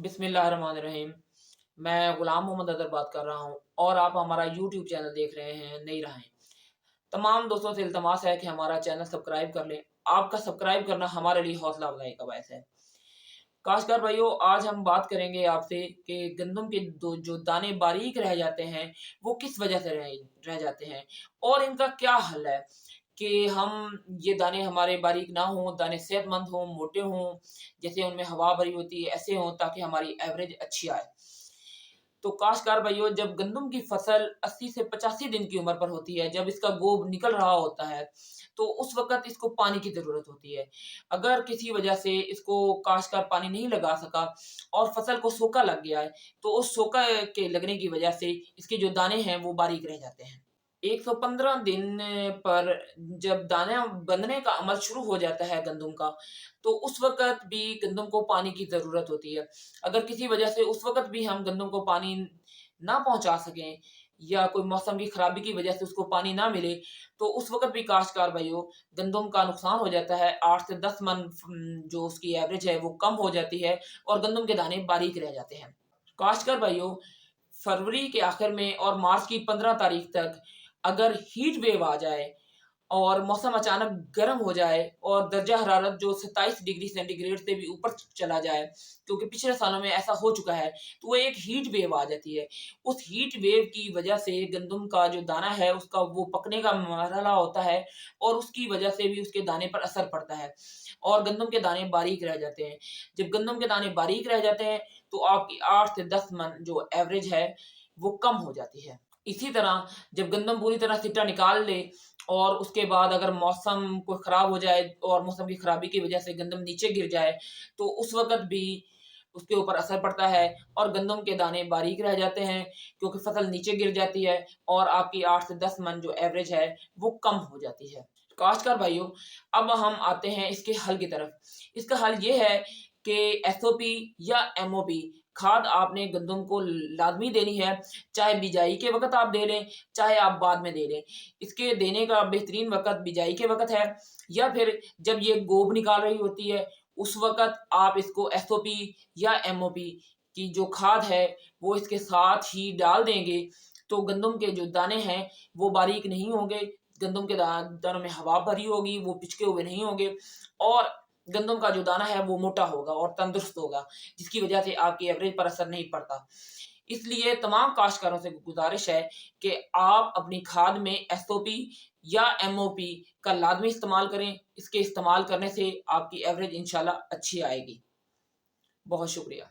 बिस्मिल्लाहिर्रहमानिर्रहीम। मैं गुलाम मोहम्मद अदर बात कर रहा हूँ और आप हमारा यूट्यूब चैनल देख रहे हैं नई राहें। तमाम दोस्तों से इल्तमास है कि हमारा चैनल सब्सक्राइब कर लें। आपका सब्सक्राइब करना हमारे लिए हौसला अफजाई का बायस है। काश्तकार भाइयों, आज हम बात करेंगे आपसे कि गंदम के जो दाने बारीक रह जाते हैं, वो किस वजह से रह जाते हैं और इनका क्या हल है कि हम ये दाने हमारे बारीक ना हों, दाने सेहतमंद हों, मोटे हों, जैसे उनमें हवा भरी होती है, ऐसे हों ताकि हमारी एवरेज अच्छी आए। तो काश्तकार भाइयों, जब गंदम की फसल 80 से 85 दिन की उम्र पर होती है, जब इसका गोब निकल रहा होता है, तो उस वक़्त इसको पानी की ज़रूरत होती है। अगर किसी वजह से इसको काश्तकार पानी नहीं लगा सका और फसल को सोका लग गया है, तो उस सोका के लगने की वजह से इसके जो दाने हैं, वो बारीक रह जाते हैं। 115 दिन पर जब दाना बनने का अमल शुरू हो जाता है गंदम का, तो उस वक़्त भी गंदम को पानी की ज़रूरत होती है। अगर किसी वजह से उस वक़्त भी हम गंदम को पानी ना पहुँचा सकें या कोई मौसम की खराबी की वजह से उसको पानी ना मिले, तो उस वक़्त भी काश्तकार भाइयों, गंदम का नुकसान हो जाता है। 8 से 10 मन जो उसकी एवरेज है, वो कम हो जाती है और गंदम के दाने बारीक रह जाते हैं। काश्तकार भाइयों, फरवरी के आखिर में और मार्च की 15 तारीख तक अगर हीट वेव आ जाए और मौसम अचानक गर्म हो जाए और दर्जा हरारत जो 27 डिग्री सेंटीग्रेड से भी ऊपर चला जाए, क्योंकि पिछले सालों में ऐसा हो चुका है, तो वो एक हीट वेव आ जाती है। उस हीट वेव की वजह से गंदम का जो दाना है, उसका वो पकने का मरहला होता है और उसकी वजह से भी उसके दाने पर असर पड़ता है और गंदम के दाने बारीक रह जाते हैं। जब गंदम के दाने बारीक रह जाते हैं, तो आपकी 8 से 10 मन जो एवरेज है, वो कम हो जाती है। इसी तरह जब गंदम पूरी तरह सिट्टा निकाल ले और उसके बाद अगर मौसम कोई खराब हो जाए और मौसम की खराबी की वजह से गंदम नीचे गिर जाए, तो उस वक़्त भी उसके ऊपर असर पड़ता है और गंदम के दाने बारीक रह जाते हैं, क्योंकि फसल नीचे गिर जाती है और आपकी 8 से 10 मन जो एवरेज है, वो कम हो जाती है। काश्तकार भाइयों, अब हम आते हैं इसके हल की तरफ। इसका हल ये है कि एसओपी या एमओपी खाद आपने गंदम को लाज़मी देनी है, चाहे बिजाई के वक़्त आप दे लें, चाहे आप बाद में दे लें। इसके देने का बेहतरीन वक़्त बिजाई के वक़्त है या फिर जब ये गोब निकाल रही होती है, उस वक़्त आप इसको एसओपी या एमओपी की जो खाद है, वो इसके साथ ही डाल देंगे, तो गंदम के जो दाने हैं, वो बारीक नहीं होंगे, गंदम के दानों में हवा भरी होगी, वो पिचके हुए नहीं होंगे और गंदम का जो दाना है वो मोटा होगा और तंदुरुस्त होगा, जिसकी वजह से आपकी एवरेज पर असर नहीं पड़ता। इसलिए तमाम काश्तकारों से गुज़ारिश है कि आप अपनी खाद में एसओपी या एमओपी का लाज़मी इस्तेमाल करें। इसके इस्तेमाल करने से आपकी एवरेज इंशाल्लाह अच्छी आएगी। बहुत शुक्रिया।